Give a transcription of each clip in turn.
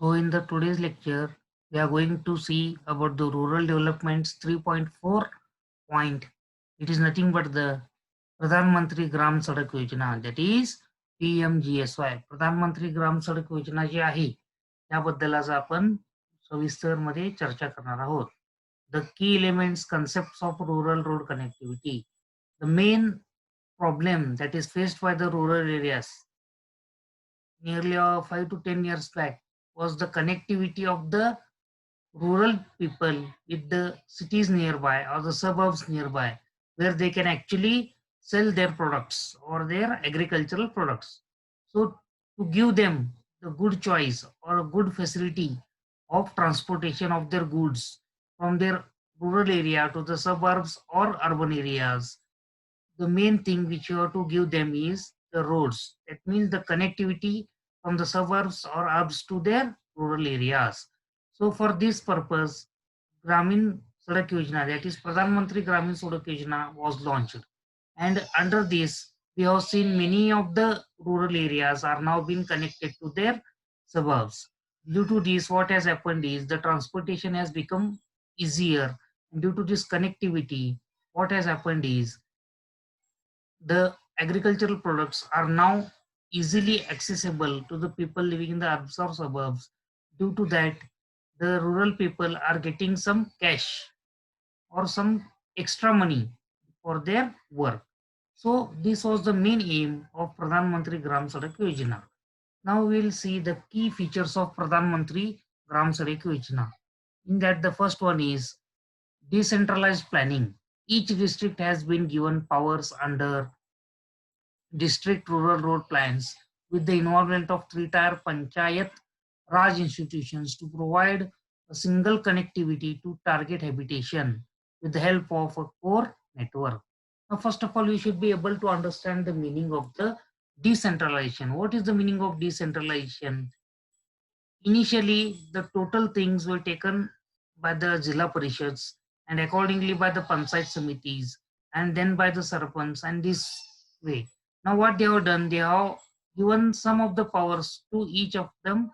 So in the today's lecture, we are going to see about the rural developments 3.4 point. It is nothing but the Pradhan Mantri Gram Sadak Yojana, that is PMGSY. प्रधान मंत्री ग्राम सडक योजना जी आहे त्याबद्दल आज आपण सविस्तर मध्ये चर्चा करणार आहोत. The key elements, concepts of rural road connectivity. The main problem that is faced by the rural areas nearly 5 to 10 years back was the connectivity of the rural people with the cities nearby or the suburbs nearby, where they can actually sell their products or their agricultural products. So to give them the good choice or a good facility of transportation of their goods from their rural area to the suburbs or urban areas, the main thing which you have to give them is the roads. That means the connectivity from the suburbs or hubs to their rural areas. So for this purpose, Gramin Sadak Yojana, that is Pradhan Mantri Gramin Sadak Yojana, was launched. And under this, we have seen many of the rural areas are now being connected to their suburbs. Due to this, what has happened is the transportation has become easier. And due to this connectivity, what has happened is the agricultural products are now easily accessible to the people living in the urbs or suburbs. Due to that, the rural people are getting some cash or some extra money for their work. So this was the main aim of Pradhan Mantri Gram Sadak Yojana. Now we will see the key features of Pradhan Mantri Gram Sadak Yojana. In that, the first one is decentralized planning. Each district has been given powers under district rural road plans with the involvement of three-tier Panchayat Raj institutions to provide a single connectivity to target habitation with the help of a core network. Now, first of all, we should be able to understand the meaning of the decentralization. What is the meaning of decentralization? Initially, the total things were taken by the Zilla Parishads and accordingly by the Panchayat Samitis and then by the Sarpans and this way. Now what they have done, they have given some of the powers to each of them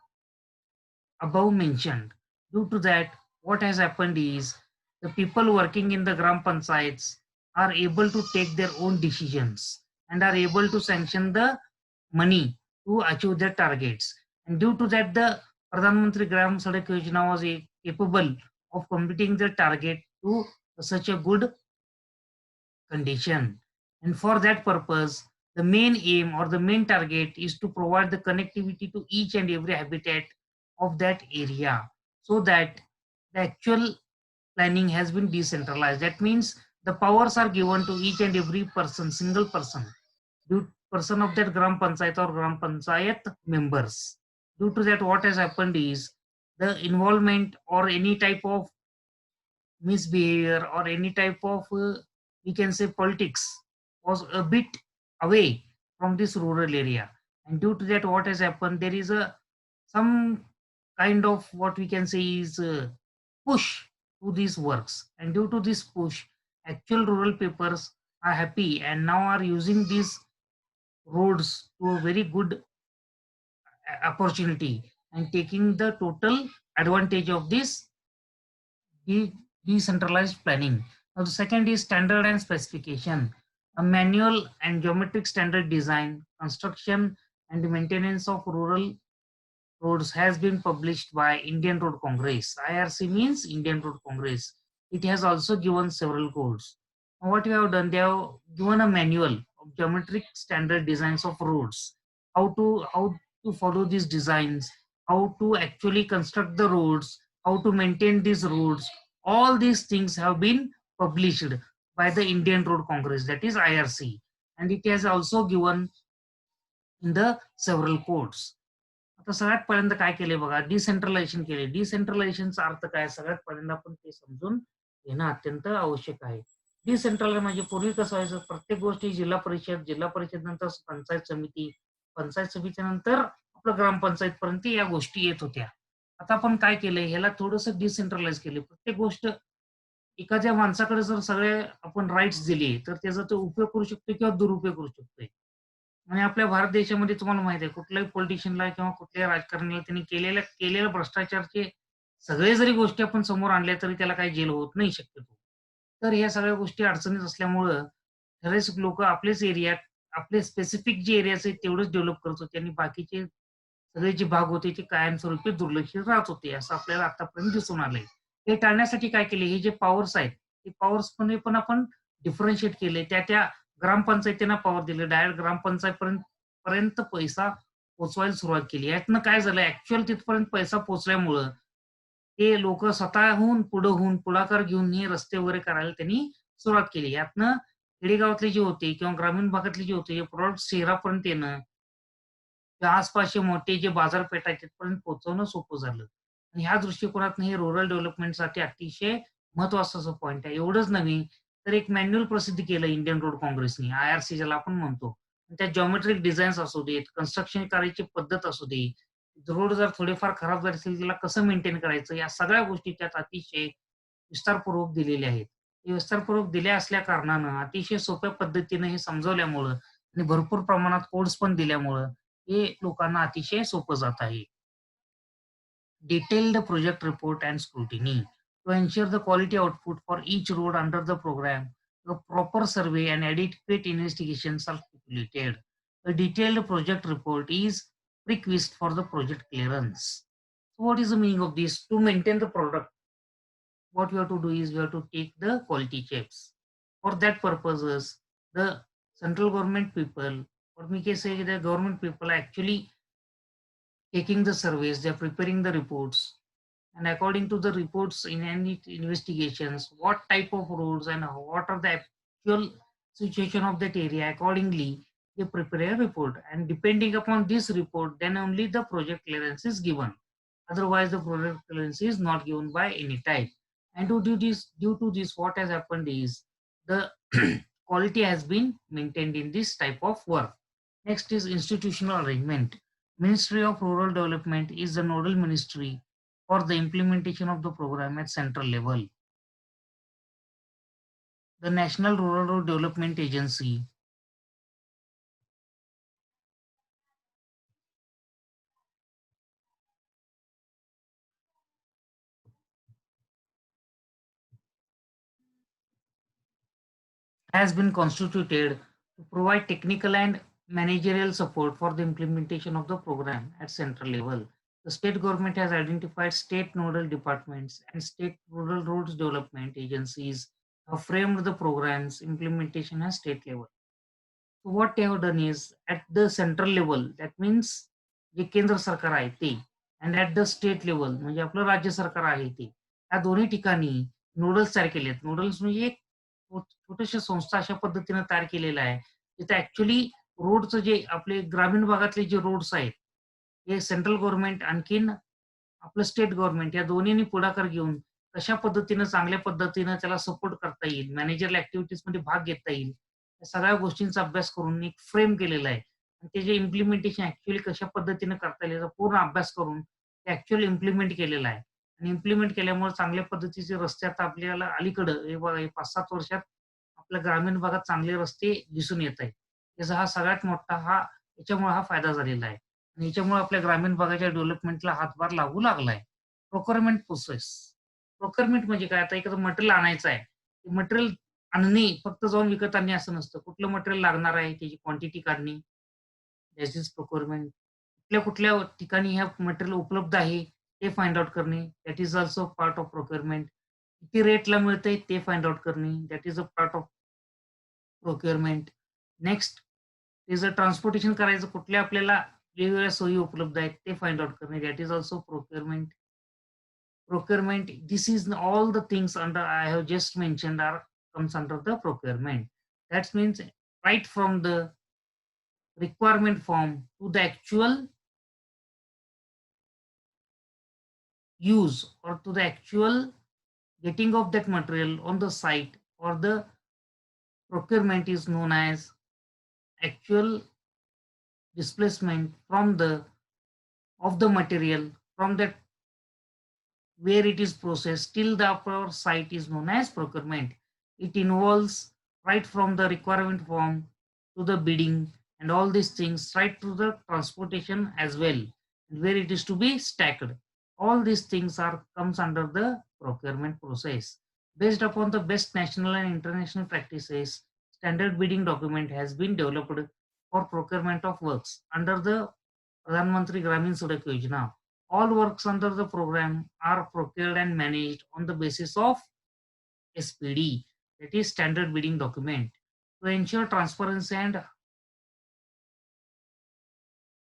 above mentioned. Due to that, what has happened is the people working in the Gram Panchayats are able to take their own decisions and are able to sanction the money to achieve their targets. And due to that, the Pradhan Mantri Gram Sadak Yojana was capable of completing the target to such a good condition. And for that purpose, the main aim or the main target is to provide the connectivity to each and every habitat of that area so that the actual planning has been decentralized. That means the powers are given to each and every person, single person, due person of that Gram Panchayat or Gram Panchayat members. Due to that, what has happened is the involvement or any type of misbehavior or any type of we can say politics was a bit away from this rural area, and due to that what has happened, there is a some kind of what we can say is push to these works, and due to this push actual rural peoples are happy and now are using these roads to a very good opportunity and taking the total advantage of this de- decentralized planning. Now, the second is standard and specification. A manual and geometric standard design, construction, and maintenance of rural roads has been published by Indian Road Congress. IRC means Indian Road Congress. It has also given several codes. Now, what we have done, they have given a manual of geometric standard designs of roads. How to follow these designs, how to actually construct the roads, how to maintain these roads. All these things have been published by the Indian Road Congress, that is IRC, and it has also given in the several codes. आता सगळ्यात पहिल्यांदा काय केले बघा, decentralisation केले. डिसेंट्रलायझेशनचा अर्थ काय, सगळ्यात पहिल्यांदा आपण ते समजून घेणं अत्यंत आवश्यक आहे. डिसेंट्रल म्हणजे पूर्वी कसं व्हायचं, प्रत्येक गोष्टी जिल्हा परिषद, जिल्हा परिषद नंतर पंचायत समिती, पंचायत समितीनंतर आपलं ग्रामपंचायत पर्यंत या गोष्टी येत होत्या. आता आपण काय केलंय, ह्याला थोडंसं डिसेंट्रलाइज केले. प्रत्येक गोष्ट एखाद्या माणसाकडे जर सगळे आपण राईट्स दिले तर त्याचा तो उपयोग करू शकतो किंवा दुरुपयोग करू शकतोय. आणि आपल्या भारत देशामध्ये तुम्हाला माहिती आहे कुठल्याही पॉलिटिशियनला किंवा कुठल्याही राजकारण्याला त्यांनी केलेल्या भ्रष्टाचारचे सगळे जरी गोष्टी आपण समोर आणल्या तरी त्याला काही जेल होत नाही शक्यतो. तर ह्या सगळ्या गोष्टी अडचणीत असल्यामुळं बरेच लोकं आपलेच एरियात आपले स्पेसिफिक जे एरियाज आहेत तेवढंच डेव्हलप करत होते आणि बाकीचे सगळे जे भाग होते ते कायमस्वरूपी दुर्लक्षित राहत होते, असं आपल्याला आतापर्यंत दिसून आलंय. हे टाळण्यासाठी काय केले, हे जे पॉवर्स आहेत, ते पॉवर्समध्ये पण आपण डिफरन्शिएट केले. त्या ग्रामपंचायतींना पॉवर दिले. डायरेक्ट ग्रामपंचायतपर्यंत पर्यंत पैसा पोहोचवायला सुरुवात केली. यातनं काय झालं ॲक्चुअल तिथपर्यंत पैसा पोहोचल्यामुळं ते लोकं स्वतःहून पुढं होऊन पुढाकार घेऊन हे रस्ते वगैरे करायला त्यांनी सुरुवात केली. यातनं खेडेगावातले जे होते किंवा ग्रामीण भागातले जे होते, हे प्रॉडक्ट शहरापर्यंत येणं त्या आसपासचे मोठे जे बाजारपेठ आहेत तिथपर्यंत पोहोचवणं सोपं झालं. आणि ह्या दृष्टिकोनातनं हे रुरल डेव्हलपमेंटसाठी अतिशय महत्त्वाचं असं पॉइंट आहे. एवढंच नव्हे तर एक मॅन्युअल प्रसिद्ध केलं इंडियन रोड काँग्रेसनी, आय-आर-सी ज्याला आपण म्हणतो. त्या जॉमेट्रिक डिझाईन्स असू देत, कन्स्ट्रक्शन करायची पद्धत असू दे, रोड जर थोडेफार खराब झाले असेल त्याला कसं मेंटेन करायचं, या सगळ्या गोष्टी त्यात अतिशय विस्तारपूर्वक दिलेल्या आहेत. हे विस्तारपूर्वक दिल्या असल्या कारणानं अतिशय सोप्या पद्धतीनं हे समजवल्यामुळं आणि भरपूर प्रमाणात कोड्स पण दिल्यामुळं हे लोकांना अतिशय सोपं जात आहे. Detailed project report and scrutiny to ensure the quality output for each road under the program. The proper survey and adequate investigations are stipulated. A detailed project report is requisite for the project clearance. So what is the meaning of this? To maintain the product, what we have to do is we have to take the quality checks. For that purposes, the central government people, or we can say the government people actually taking the surveys, they're preparing the reports, and according to the reports in any investigations, what type of roads and what are the actual situation of that area, accordingly they prepare a report, and depending upon this report, then only the project clearance is given. Otherwise, the project clearance is not given by any type. And due to this, what has happened is the quality has been maintained in this type of work. Next is institutional arrangement. Ministry of Rural Development is the nodal ministry for the implementation of the program at central level. The National Rural Development Agency has been constituted to provide technical and managerial support for the implementation of the program at central level. The state government has identified state nodal departments and state rural roads development agencies have framed the program's implementation at state level. So what they have done is at the central level, that means जे केंद्र सरकार आहे ते आणि at the state level म्हणजे आपलं राज्य सरकार आहे ते. या दोन्ही ठिकाणी नोडल्स तयार केले आहेत. नोडल्स म्हणजे एक छोटीशी संस्था अशा पद्धतीनं तयार केलेलं आहे. तिथे ॲक्चुअली रोडचं जे आपले ग्रामीण भागातले जे रोड्स आहेत, हे सेंट्रल गव्हर्नमेंट आणखीन आपलं स्टेट गव्हर्नमेंट या दोन्हींनी पुढाकार घेऊन कशा पद्धतीनं चांगल्या पद्धतीनं त्याला सपोर्ट करता येईल, मॅनेजरल ॲक्टिव्हिटीजमध्ये भाग घेता येईल, या सगळ्या गोष्टींचा अभ्यास करून एक फ्रेम केलेला आहे. आणि त्याचे इम्प्लिमेंटेशन ॲक्चुअली कशा पद्धतीनं करता येईल याचा पूर्ण अभ्यास करून ते ॲक्चुअल इम्प्लिमेंट केलेलं आहे. आणि इम्प्लिमेंट केल्यामुळे चांगल्या पद्धतीचे रस्ते आता आपल्याला अलीकडं हे बघा हे 5-7 वर्षात आपल्या ग्रामीण भागात चांगले रस्ते दिसून येत आहेत. त्याचा हा सगळ्यात मोठा याच्यामुळे हा फायदा झालेला आहे. आणि याच्यामुळे आपल्या ग्रामीण भागाच्या डेव्हलपमेंटला हातभार लागू लागलाय. Procurement process. प्रोक्युरमेंट म्हणजे काय? आता एखादं मटेरियल आणायचं आहे. ते मटेरियल आणणे फक्त जाऊन विकत आणणे असं नसतं. कुठलं मटेरियल लागणार आहे, त्याची क्वांटिटी काढणे, दॅट इज प्रोक्युरमेंट. कुठल्या ठिकाणी ह्या मटेरियल उपलब्ध आहे, ते फाइंड आउट करणे, that is also part of procurement. किती रेटला मिळतंय ते फाइंड आउट करणे, that is a part of procurement. Next त्याचं ट्रान्सपोर्टेशन करायचं कुठल्या आपल्याला वेगवेगळ्या सोयी उपलब्ध आहेत ते फाइंड आउट करणे, that is also procurement. Procurement, this is all the things under I have just mentioned are comes under the procurement. That means right from the requirement form to the actual use or to the actual getting of that material on the site or the procurement is known as actual displacement from the of the material from that where it is processed till the upper site is known as procurement. It involves right from the requirement form to the bidding and all these things right to the transportation as well, where it is to be stacked. All these things are comes under the procurement process. Based upon the best national and international practices, standard bidding document has been developed for procurement of works under the Pradhan Mantri Gramin Sadak Yojana. All works under the program are procured and managed on the basis of SPD, that is standard bidding document. To ensure transparency and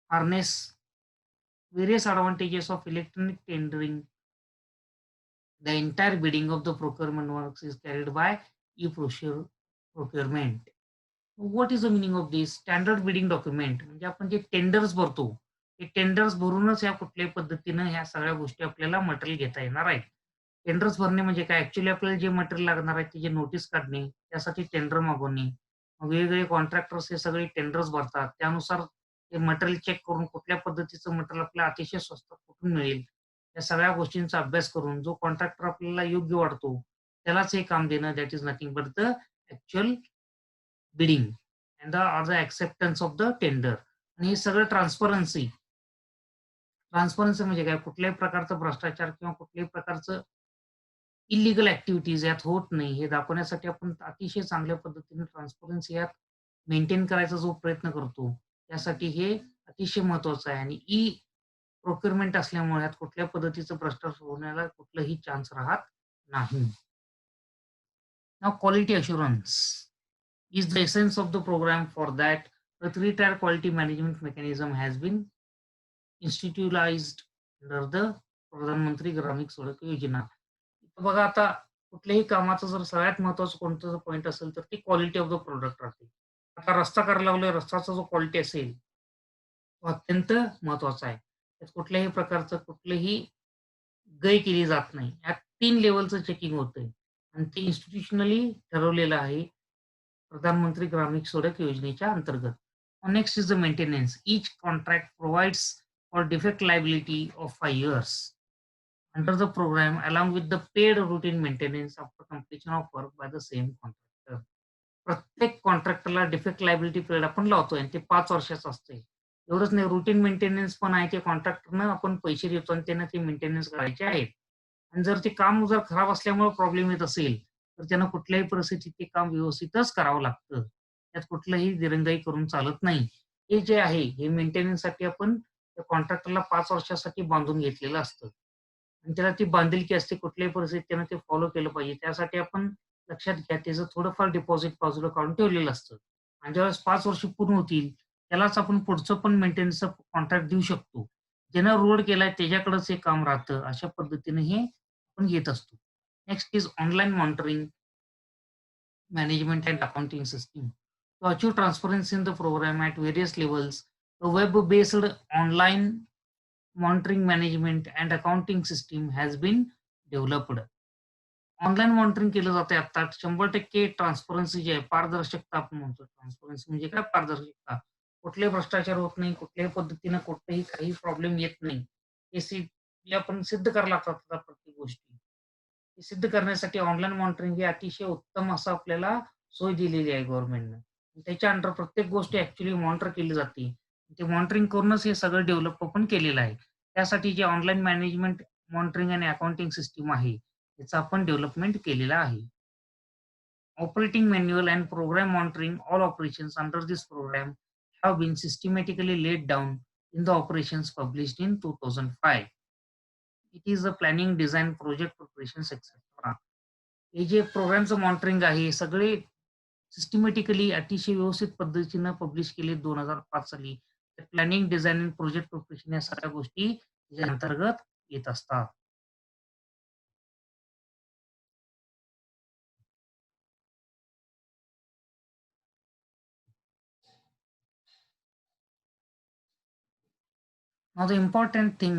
harness various advantages of electronic tendering, the entire bidding of the procurement works is carried by e-procurement. What is the meaning of this standard bidding document? म्हणजे आपण जे tenders भरतो, ते tenders भरूनच या कुठल्याही पद्धतीनं ह्या सगळ्या गोष्टी आपल्याला मटेरियल घेता येणार आहेत. टेंडर्स भरणे म्हणजे काय? ॲक्चुअली आपल्याला जे मटेरियल लागणार आहे त्याची नोटीस काढणे, त्यासाठी टेंडर मागवणे. मग वेगवेगळे कॉन्ट्रॅक्टर्स हे सगळे टेंडर्स भरतात. त्यानुसार ते मटेरियल चेक करून कुठल्या पद्धतीचं मटेरियल आपल्याला अतिशय स्वस्तात कुठून मिळेल, या सगळ्या गोष्टींचा अभ्यास करून जो कॉन्ट्रॅक्टर आपल्याला योग्य वाटतो, त्यालाच हे काम देणं that is nothing but the actual bidding and the acceptance of the tender. आणि हे सगळं ट्रान्सपरन्सी ट्रान्सपरन्सी म्हणजे काय? कुठल्याही प्रकारचा भ्रष्टाचार किंवा कुठल्याही प्रकारचं इल्लीगल ॲक्टिव्हिटीज यात होत नाही, हे दाखवण्यासाठी आपण अतिशय चांगल्या पद्धतीने ट्रान्सपरन्सी यात मेंटेन करायचा जो प्रयत्न करतो, त्यासाठी हे अतिशय महत्त्वाचं आहे. आणि प्रोक्युरमेंट असल्यामुळे यात कुठल्या पद्धतीचं भ्रष्टाचार होण्याला कुठलाही चान्स राहत नाही. Now quality assurance is the essence of the program. For that, the three-tier quality management mechanism has been institutionalized under the प्रधानमंत्री ग्रामीण सडक योजना. इथं बघा आता कुठल्याही कामाचं जर सगळ्यात महत्वाचं कोणतं पॉइंट असेल तर ती क्वालिटी ऑफ द प्रोडक्ट राहते. आता रस्ता करायला लागलोय, रस्त्याचा जो क्वालिटी असेल तो अत्यंत महत्वाचा आहे. त्यात कुठल्याही प्रकारचं कुठलीही गय केली जात नाही. यात 3 लेव्हलचं चेकिंग होतंय आणि ते इन्स्टिट्यूशनली ठरवलेलं आहे प्रधानमंत्री ग्रामीण सडक योजनेच्या अंतर्गत. Next is the maintenance. Each contract provides for defect liability of 5 years. Under the program, along with the paid routine maintenance after completion of work by the same contractor. प्रत्येक कॉन्ट्रॅक्टरला डिफेक्ट लायबिलिटी पिरियड आपण लावतोय आणि ते 5 वर्षाचं असते. एवढंच नाही, routine maintenance पण आहे. ते कॉन्ट्रॅक्टरनं आपण पैसे देतो आणि त्यानं ते मेंटेनन्स करायचे आहेत. आणि जर ते काम जर खराब असल्यामुळे प्रॉब्लेम येत असेल, तर त्यांना कुठल्याही परिस्थितीत ते काम व्यवस्थितच करावं लागतं. त्यात कुठलंही दिरंगाई करून चालत नाही. हे जे आहे, हे मेंटेनन्ससाठी आपण त्या कॉन्ट्रॅक्टरला 5 वर्षासाठी बांधून घेतलेलं असतं. आणि त्याला ती बांधिलकी असते, कुठल्याही परिस्थितीत त्यानं ते फॉलो केलं पाहिजे. त्यासाठी आपण लक्षात घ्या, त्याचं थोडंफार डिपॉझिट बाजूला काढून ठेवलेलं असतं. आणि ज्यावेळेस 5 वर्ष पूर्ण होतील, त्यालाच आपण पुढचं पण मेंटेनन्सचं कॉन्ट्रॅक्ट देऊ शकतो. ज्यानं रोड केलाय त्याच्याकडेच हे काम राहतं. अशा पद्धतीने हे आपण घेत असतो. Next is online monitoring, management and accounting system. To achieve transparency in the program at various levels, a web-based online monitoring management and accounting system has been developed. Online monitoring केलं जातंय आता 100% ट्रान्सपरन्सी जी आहे, पारदर्शकता आपण म्हणतो. Transparency म्हणजे काय? पारदर्शकता. कुठलाही भ्रष्टाचार होत नाही, कुठल्याही पद्धतीनं कुठेही काही प्रॉब्लेम येत नाही. हे आपण सिद्ध करायला लागतात आता प्रत्येक गोष्टी. हे सिद्ध करण्यासाठी ऑनलाईन मॉनिटरिंग ही अतिशय उत्तम असं आपल्याला सोय दिलेली आहे गव्हर्नमेंटनं. त्याच्या अंडर प्रत्येक गोष्ट ॲक्चुअली मॉनिटर केली जाते. ते मॉनिटरिंग करूनच हे सगळं डेव्हलप पण केलेलं आहे. त्यासाठी जे ऑनलाईन मॅनेजमेंट, मॉनिटरिंग आणि अकाउंटिंग सिस्टम आहे, याचं आपण डेव्हलपमेंट केलेलं आहे. Operating manual and program monitoring all operations under this program have been systematically laid down in the operations published in 2005. It is a planning, design, project preparations, etc. हे जे प्रोग्रामचं monitoring आहे, हे सगळे सिस्टमॅटिकली अतिशय व्यवस्थित पद्धतीनं पब्लिश केले 2005 साली. प्लॅनिंग, डिझाइन आणि प्रोजेक्ट प्रिपरेशन या सगळ्या गोष्टी त्याच्या अंतर्गत येत असतात. Now the important thing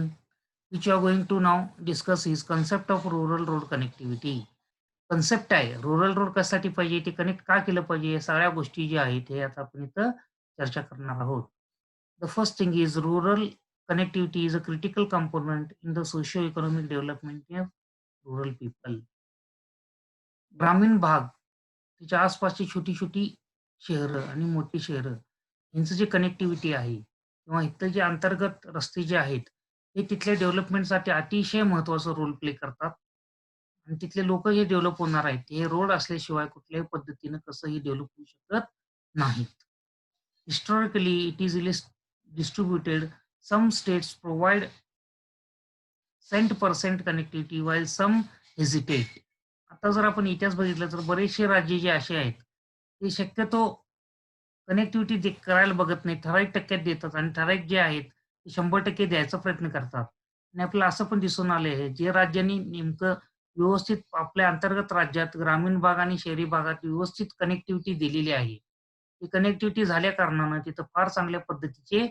which you are going to now discuss is concept of rural road connectivity. Concept आहे. रुरल रोड कशासाठी पाहिजे, ते कनेक्ट का केलं पाहिजे, या सगळ्या गोष्टी ज्या आहेत, हे आता आपण इथं चर्चा करणार आहोत. The first thing is rural connectivity is a critical component in the socio economic development of rural people. ग्रामीण भाग, त्याच्या आसपासची छोटी-छोटी शहरं आणि मोठी शहरं यांचं जे कनेक्टिव्हिटी आहे किंवा इथले जे अंतर्गत रस्ते जे आहेत, हे तिथल्या डेव्हलपमेंटसाठी अतिशय महत्त्वाचा रोल प्ले करतात. आणि तिथले लोकं हे डेव्हलप होणार आहेत. हे रोड असल्याशिवाय कुठल्याही पद्धतीनं कसंही डेव्हलप होऊ शकत नाहीत. Historically, it is distributed. Some states provide cent% connectivity while some hesitate. आता जर आपण इतिहास बघितला तर बरेचसे राज्य जे असे आहेत, ते शक्यतो कनेक्टिव्हिटी करायला बघत नाहीत. ठराविक टक्क्यात देतात आणि ठराविक जे आहेत, ते 100% द्यायचा प्रयत्न करतात. आणि आपल्याला असं पण दिसून आले आहे, जे राज्यांनी नेमकं व्यवस्थित आपल्या अंतर्गत राज्यात ग्रामीण भाग आणि शहरी भागात व्यवस्थित कनेक्टिव्हिटी दिलेली आहे. ती कनेक्टिव्हिटी झाल्या कारणानं तिथं फार चांगल्या पद्धतीचे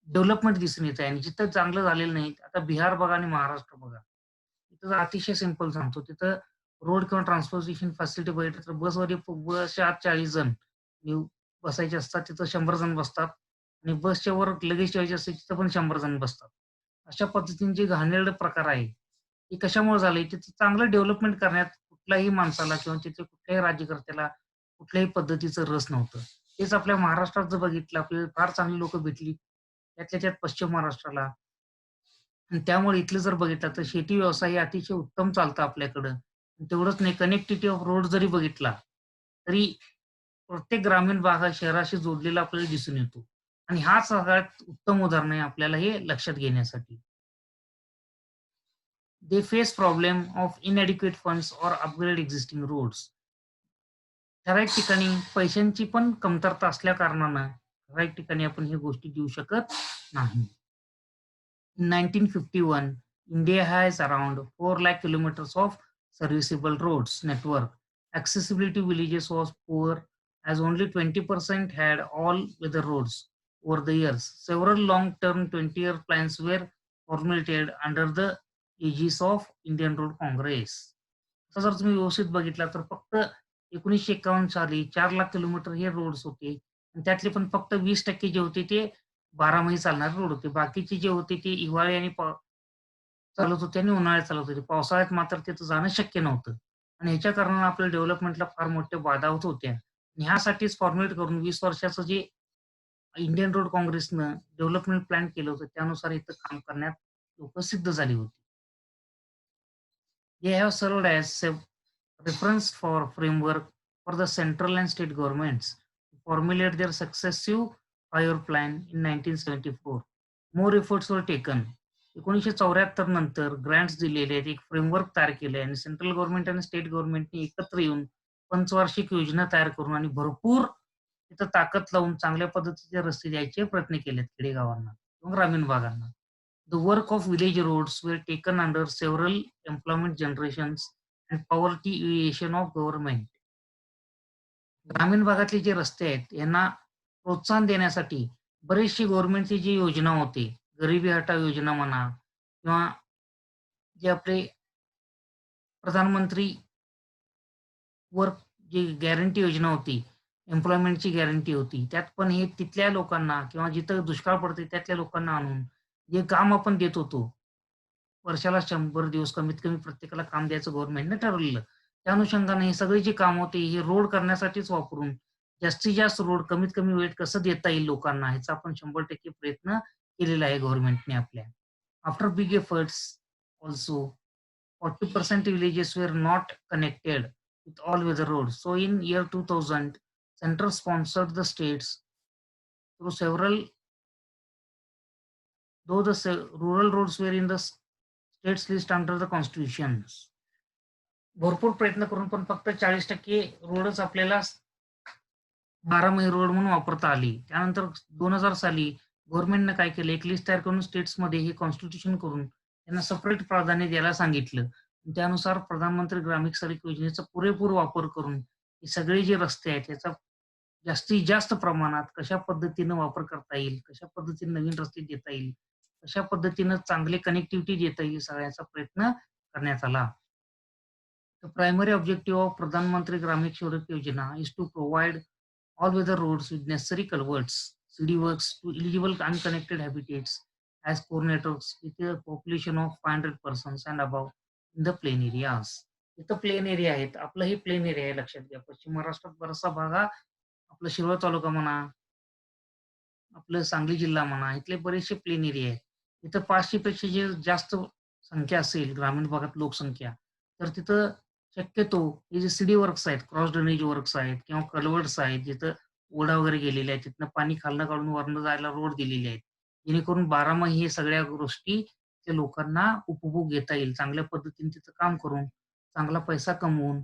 डेव्हलपमेंट दिसून येत आहे आणि जिथं चांगलं झालेलं नाही, आता बिहार बघा आणि महाराष्ट्र बघा. तिथं तर अतिशय सिंपल सांगतो. तिथं रोड किंवा ट्रान्सपोर्टेशन फॅसिलिटी बघितलं तर बसच्या आत 40 जण बसायचे असतात. तिथं 100 जण बसतात आणि बसच्या वर लगेज ठेवायची असते तिथं पण 100 जण बसतात. अशा पद्धतीने जे घाणेरडे प्रकार आहे, हे कशामुळे झाले? तिथं चांगलं डेव्हलपमेंट करण्यात कुठल्याही माणसाला किंवा तिथे कुठल्याही राज्यकर्त्याला कुठल्याही पद्धतीचं रस नव्हतं. तेच आपल्या महाराष्ट्रात जर बघितलं, आपल्याला फार चांगली लोकं भेटली. त्यातल्या त्यात पश्चिम महाराष्ट्राला आणि त्यामुळे इथलं जर बघितलं तर शेती व्यवसाय हे अतिशय उत्तम चालतं आपल्याकडं. तेवढंच नाही कनेक्टिव्हिटी ऑफ रोड जरी बघितला, तरी प्रत्येक ग्रामीण भाग हा शहराशी जोडलेला आपल्याला दिसून येतो. आणि हा सगळ्यात उत्तम उदाहरण आहे आपल्याला हे लक्षात घेण्यासाठी. They face problem of inadequate funds और अपग्रेड एक्झिस्टिंग रोड्स. ठराविक ठिकाणी पैशांची पण कमतरता असल्या कारणानं ठराविक ठिकाणी आपण ह्या गोष्टी देऊ शकत नाही. In 1951, India has around 4 lakh kilometers of serviceable roads network. Accessibility to villages was poor as only 20% had all-weather roads. Over the years, several long-term 20-year plans were formulated under the aegis of Indian Road Congress. आता जर तुम्ही व्यवस्थित बघितला तर फक्त 1951 साली 4 lakh kilometre हे roads होते आणि त्यातले पण फक्त 20% जे होते ते 12 महिने चालणारे रोड होते. बाकीचे जे होते ते हिवाळी आणि चालत होते आणि उन्हाळ्यात चालत होते. पावसाळ्यात मात्र तिथं जाणं शक्य नव्हतं आणि ह्याच्या कारणानं आपल्या डेव्हलपमेंटला फार मोठ्या बाधा होत होत्या. आणि ह्यासाठीच फॉर्म्युलेट करून 20 वर्षाचं जे इंडियन रोड काँग्रेसनं डेव्हलपमेंट प्लॅन केलं होतं, त्यानुसार इथं काम करण्यात लोकं सिद्ध झाली होती. They have served as a reference for framework for the central and state governments to formulate their successive 5-year plan in 1974. More efforts were taken. 1974 नंतर ग्रँट्स दिलेले आहेत. एक फ्रेमवर्क तयार केलं आहे आणि सेंट्रल गव्हर्नमेंट आणि स्टेट गव्हर्नमेंटने एकत्र येऊन पंचवार्षिक योजना तयार करून आणि भरपूर तिथं ताकद लावून चांगल्या पद्धतीचे रस्ते द्यायचे प्रयत्न केलेत खेडेगावांना किंवा ग्रामीण भागांना. The work of village roads were taken under several employment generations and poverty alleviation of government. ग्रामीण भागातले जे रस्ते आहेत यांना प्रोत्साहन देण्यासाठी बरेचशी गव्हर्नमेंटची जी योजना होती, गरिबी हटाव योजना म्हणा किंवा जे आपले प्रधानमंत्री वर्क जी गॅरंटी योजना होती, एम्प्लॉयमेंटची गॅरंटी होती. त्यात पण हे तिथल्या लोकांना किंवा जिथं दुष्काळ पडते त्यातल्या लोकांना आणून जे काम आपण देत होतो, वर्षाला 100 दिवस कमीत कमी प्रत्येकाला काम द्यायचं गव्हर्नमेंटने ठरवलेलं. त्या अनुषंगाने हे सगळे जे काम होते हे रोड करण्यासाठीच वापरून जास्तीत जास्त रोड कमीत कमी वेळेत कसं देता येईल लोकांना ह्याचा आपण 100% प्रयत्न केलेला आहे गव्हर्नमेंटने आपल्या. After big efforts also 40% villages were not connected with all weather roads. So in year 2000, center sponsored the states through several, though the rural roads were in the states list under the constitutions. भरपूर प्रयत्न करून पण फक्त 40% रोडच आपल्याला 12 महिने road म्हणून वापरता आली. त्यानंतर 2000 साली गव्हर्नमेंटनं काय केलं, एक लिस्ट तयार करून स्टेट्समध्ये हे कॉन्स्टिट्यूशन करून त्यांना सेपरेट प्राधान्य द्यायला सांगितलं. त्यानुसार प्रधानमंत्री ग्रामीण सडक योजनेचा पुरेपूर वापर करून हे सगळे जे रस्ते आहेत याचा जास्तीत जास्त प्रमाणात कशा पद्धतीनं वापर करता येईल, कशा पद्धतीने नवीन रस्ते देता येईल, कशा पद्धतीनं चांगले कनेक्टिव्हिटी देता येईल, सगळ्याचा प्रयत्न करण्यात आला. The primary objective of Pradhan Mantri Gramin Sadak Yojana is to provide all-weather roads with necessary culverts, CD works to eligible unconnected habitats as core networks with a population of 500 persons and above in the plain areas. इथं plain area आहेत. आपलं हे plain area आहे लक्षात घ्या. पश्चिम महाराष्ट्रात बराचसा भाग हा आपला शिरोळ तालुका म्हणा आपलं सांगली जिल्हा म्हणा, इथले बरेचसे प्लेन एरिया आहेत. इथं 500 पेक्षा जे जास्त संख्या असेल ग्रामीण भागात लोकसंख्या, तर तिथं शक्यतो हे जे सीडी वर्क्स आहेत, क्रॉस ड्रेनेज वर्क्स आहेत किंवा कल्व्हर्ट्स आहेत, जिथं ओढा वगैरे गेलेले आहेत, तिथनं पाणी खालनं काढून वरनं जायला रोड दिलेले आहेत. जेणेकरून बारामाही हे सगळ्या गोष्टी त्या लोकांना उपभोग घेता येईल. चांगल्या पद्धतीने तिथं काम करून, चांगला पैसा कमवून,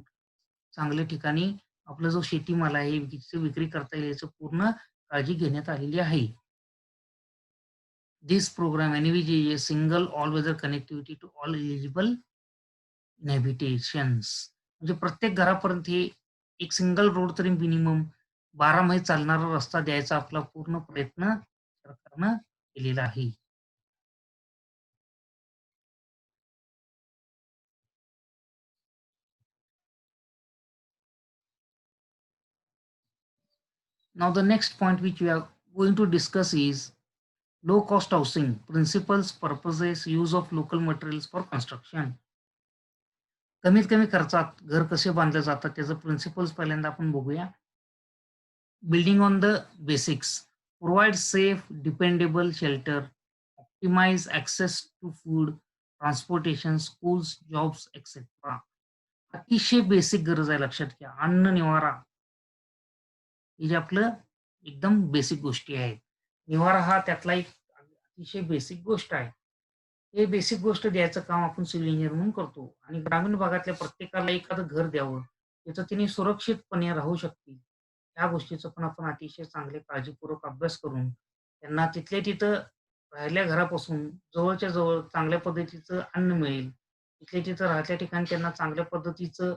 चांगल्या ठिकाणी आपला जो शेतीमाल आहे, विक्री करता येईल याची पूर्ण काळजी घेण्यात आलेली आहे. This program envisages a single all-weather connectivity to all eligible inhabitations. म्हणजे प्रत्येक घरापर्यंत हे एक सिंगल रोड तरी मिनिमम 12 चालणारा रस्ता द्यायचा आपला पूर्ण प्रयत्न सरकारनं केलेला आहे. Now the next point which we are going to discuss is low cost housing principles, purposes, use of local materials for construction. कमीत कमी खर्चात घर कसे बांधले जातात त्याचं प्रिन्सिपल्स पहिल्यांदा आपण बघूया. Building on the basics, provide safe, dependable shelter, optimize access to food, transportation, schools, jobs, etc. अतिशय बेसिक गरज आहे लक्षात घ्या. अन्न, निवारा हे जे आपलं एकदम बेसिक गोष्टी आहेत. निवारा हा त्यातला एक अतिशय बेसिक गोष्ट आहे. हे बेसिक गोष्ट द्यायचं काम आपण सिव्हिल इंजिनिअर म्हणून करतो आणि ग्रामीण भागातल्या प्रत्येकाला एखादं घर द्यावं, त्याचं त्यांनी सुरक्षितपणे राहू शकतील. ह्या गोष्टीचा पण आपण अतिशय चांगले काळजीपूर्वक अभ्यास करून त्यांना तिथल्या तिथं राहिल्या घरापासून जवळच्या जवळ चांगल्या पद्धतीचं अन्न मिळेल. तिथल्या तिथं राहत्या ठिकाणी त्यांना चांगल्या पद्धतीचं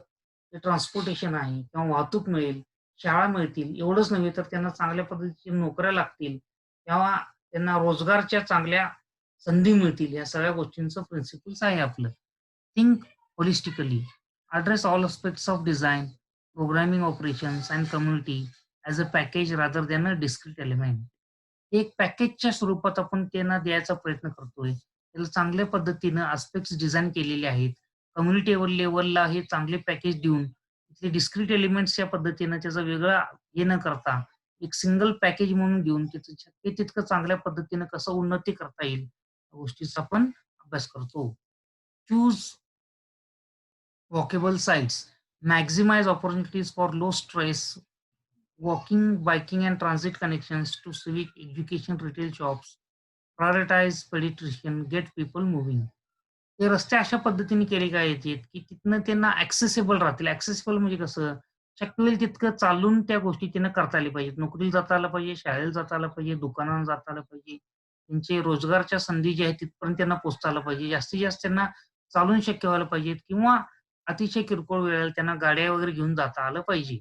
जे ट्रान्सपोर्टेशन आहे किंवा वाहतूक मिळेल, शाळा मिळतील. एवढंच नव्हे तर त्यांना चांगल्या पद्धतीच्या नोकऱ्या लागतील किंवा त्यांना रोजगारच्या चांगल्या संधी मिळतील. या सगळ्या गोष्टींचं प्रिन्सिपल्स आहे आपलं. Think holistically, address all aspects of design, programming operations and community as a package rather than a discrete element. एक पॅकेजच्या स्वरूपात आपण त्यांना द्यायचा प्रयत्न करतोय. त्याला चांगल्या पद्धतीनं आस्पेक्ट्स डिझाइन केलेले आहेत. कम्युनिटी लेव्हलला हे चांगले पॅकेज देऊन तिथले डिस्क्रीट एलिमेंट्सच्या पद्धतीनं त्याचा वेगळा हे न करता एक सिंगल पॅकेज म्हणून घेऊन तिथं शक्य तितकं चांगल्या पद्धतीनं कसं उन्नती करता येईल, या गोष्टीचा आपण अभ्यास करतो. Choose walkable sites, maximize opportunities for low stress, walking, biking, and transit connections to civic education, retail shops, prioritize pedestrian, get people moving. ते रस्ते अशा पद्धतीने केले पाहिजेत, की तिथनं त्यांना ॲक्सेसिबल राहतील. ॲक्सेसिबल म्हणजे कसं? शक्य होईल तितकं चालून त्या गोष्टी त्यांना करता आल्या पाहिजेत. नोकरीला जाता आलं पाहिजे, शाळेला जाता आलं पाहिजे, दुकानाला जाता आलं पाहिजे. त्यांचे रोजगारच्या संधी ज्या आहेत तिथपर्यंत त्यांना पोहोचता आलं पाहिजे. जास्तीत जास्त त्यांना चालून शक्य व्हायला पाहिजेत किंवा अतिशय किरकोळ वेळेला त्यांना गाड्या वगैरे घेऊन जाता आलं पाहिजे.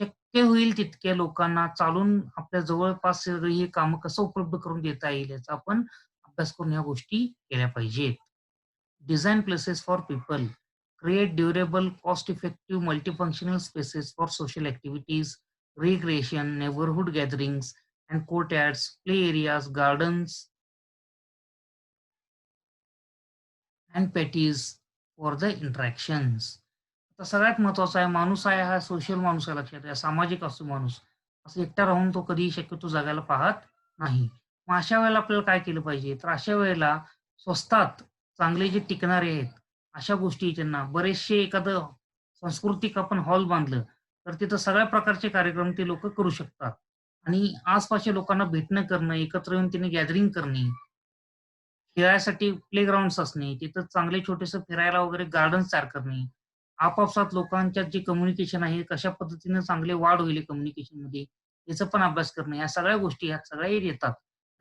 शक्य होईल तितक्या लोकांना चालून आपल्या जवळपास सगळी ही कामं कसं उपलब्ध करून देता येईल याचा आपण अभ्यास करून ह्या गोष्टी केल्या पाहिजेत. Design places for people, create durable, cost effective, multifunctional spaces for social activities, recreation, neighbourhood gatherings and courtyards, play areas, gardens and patties for the interactions. तर सगळ्यात महत्त्वाचा आहे, माणूस आहे हा सोशल माणूस आहे लक्षात घ्या. सामाजिक असतो माणूस. असं एकटा राहून तो कधीही शक्यतो जगायला पाहत नाही. मग अशा वेळेला आपल्याला काय केलं पाहिजे? तर अशा वेळेला स्वस्तात चांगले जे टिकणारे आहेत, अशा गोष्टी त्यांना बरेचसे एखादं सांस्कृतिक आपण हॉल बांधलं, तर तिथं सगळ्या प्रकारचे कार्यक्रम ते लोकं करू शकतात. आणि आसपासच्या लोकांना भेटणं करणं, एकत्र येऊन त्यांनी गॅदरिंग करणे, खेळासाठी प्लेग्राऊंड्स असणे, तिथं चांगले छोटेसं फिरायला वगैरे गार्डन्स तयार करणे, आपापसात लोकांच्यात जे कम्युनिकेशन आहे, कशा पद्धतीने चांगले वाढ होईल कम्युनिकेशनमध्ये, याचा पण अभ्यास करणे. या सगळ्या गोष्टी ह्यात सगळ्या येतात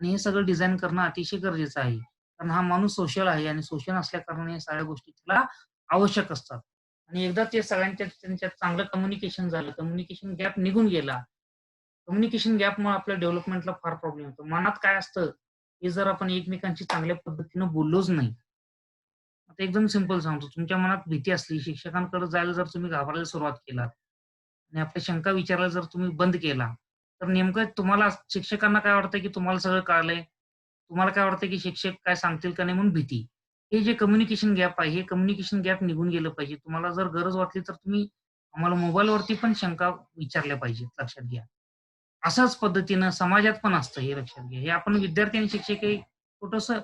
आणि हे सगळं डिझाइन करणं अतिशय गरजेचं आहे. कारण हा माणूस सोशल आहे आणि सोशल असल्याकारणाने या सगळ्या गोष्टी त्याला आवश्यक असतात. आणि एकदा ते सगळ्यांच्यात त्यांच्यात चांगलं कम्युनिकेशन झालं, कम्युनिकेशन गॅप निघून गेला. कम्युनिकेशन गॅपमुळे आपल्या डेव्हलपमेंटला फार प्रॉब्लेम येतो. मनात काय असतं, हे जर आपण एकमेकांशी चांगल्या पद्धतीनं बोललोच नाही. आता एकदम सिंपल सांगतो. तुमच्या मनात भीती असली, शिक्षकांकडे जायला जर तुम्ही घाबरायला सुरुवात केलात आणि आपल्या शंका विचारायला जर तुम्ही बंद केला, तर नेमकं तुम्हाला शिक्षकांना काय वाटतं, की तुम्हाला सगळं कळलंय. तुम्हाला काय वाटतं, की शिक्षक काय सांगतील का नाही म्हणून भीती. हे जे कम्युनिकेशन गॅप आहे, हे कम्युनिकेशन गॅप निघून गेलं पाहिजे. तुम्हाला जर गरज वाटली, तर तुम्ही आम्हाला मोबाईलवरती पण शंका विचारल्या पाहिजेत, लक्षात घ्या. अशाच पद्धतीनं समाजात पण असतं हे लक्षात घ्या. हे आपण विद्यार्थी आणि शिक्षक हे छोटंसं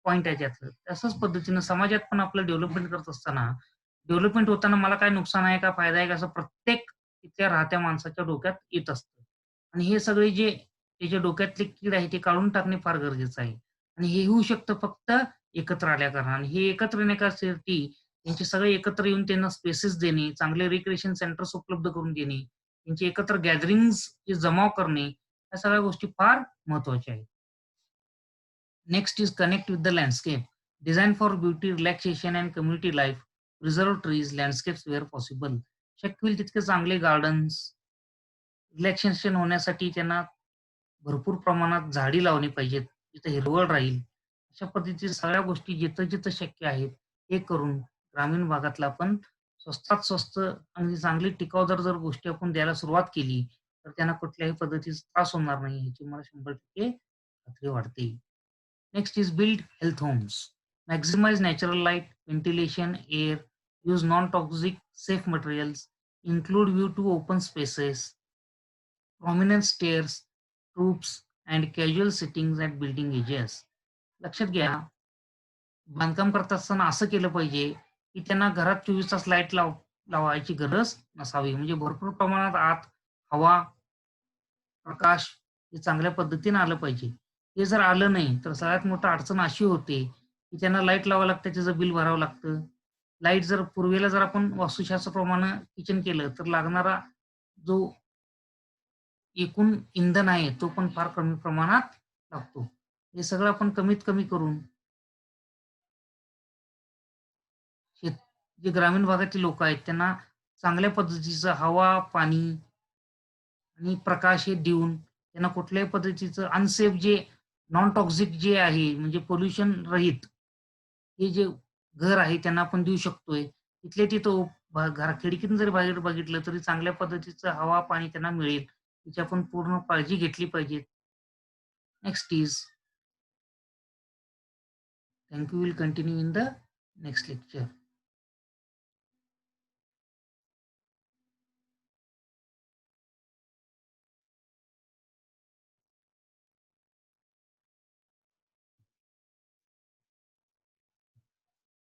पॉइंट आहे त्यातलं. तशाच पद्धतीनं समाजात पण आपलं डेव्हलपमेंट करत असताना, डेव्हलपमेंट होताना मला काय नुकसान आहे का फायदा आहे का असं प्रत्येक तिथल्या राहत्या माणसाच्या डोक्यात येत असतं. आणि हे सगळे जे त्याच्या डोक्यातले कीड आहे ते काढून टाकणे फार गरजेचं आहे. आणि हे होऊ शकतं फक्त एकत्र आल्या कारणाने. हे एकत्र येण्यासाठी त्यांचे सगळे एकत्र येऊन त्यांना स्पेसेस देणे, चांगले रिक्रिएशन सेंटर्स उपलब्ध करून देणे, त्यांची एकत्र गॅदरिंग्ज चे जमाव करणे, या सगळ्या गोष्टी फार महत्त्वाच्या आहेत. Next is connect with the landscape. Design for beauty, relaxation and community life. Preserve trees, landscapes where possible. शक्य होईल तितके चांगले गार्डन्स, रिलॅक्सेशन होण्यासाठी त्यांना भरपूर प्रमाणात झाडी लावली पाहिजेत. जिथे हिरवळ राहील. अशा पद्धतीच्या सगळ्या गोष्टी जिथं-जिथं शक्य आहेत, हे करून ग्रामीण भागातला आपण स्वस्तात स्वस्त आणि चांगली टिकाऊ जर गोष्टी आपण द्यायला सुरुवात केली, तर त्यांना कुठल्याही पद्धतीचा त्रास होणार नाही, ह्याची मला 100% खात्री वाटते. Next is build health homes. Maximize natural light, ventilation, air, use non-toxic, safe materials, include view to open spaces, prominent stairs, troops, and casual sittings at building edges. लक्षात घ्या, बांधकाम करत असताना असं केलं पाहिजे, की त्यांना घरात 24 तास लाईट लावायची गरज नसावी. म्हणजे भरपूर प्रमाणात आत हवा, प्रकाश हे चांगल्या पद्धतीने आलं पाहिजे. हे जर आलं नाही, तर सगळ्यात मोठी अडचण अशी होते, की त्यांना लाईट लावावं लागतं, त्याचं बिल भरावं लागतं. लाईट जर पूर्वेला जर आपण वास्तुशास्त्राप्रमाणे किचन केलं, तर लागणारा जो एकूण इंधन आहे, तो पण फार कमी प्रमाणात लागतो. हे सगळं आपण कमीत कमी करून शेत जे ग्रामीण भागातील लोकं आहेत, त्यांना चांगल्या पद्धतीचं हवा, पाणी आणि प्रकाश हे देऊन त्यांना कुठल्याही पद्धतीचं अनसेफ जे नॉन टॉक्सिक जे आहे म्हणजे पोल्युशन रहित हे जे घर आहे त्यांना आपण देऊ शकतोय. तिथल्या तिथं खिडकीतून जरी बाहेर बघितलं तरी चांगल्या पद्धतीचं हवा, पाणी त्यांना मिळेल. याची आपण पूर्ण काळजी घेतली पाहिजे. Next is thank you. Will continue in the next lecture.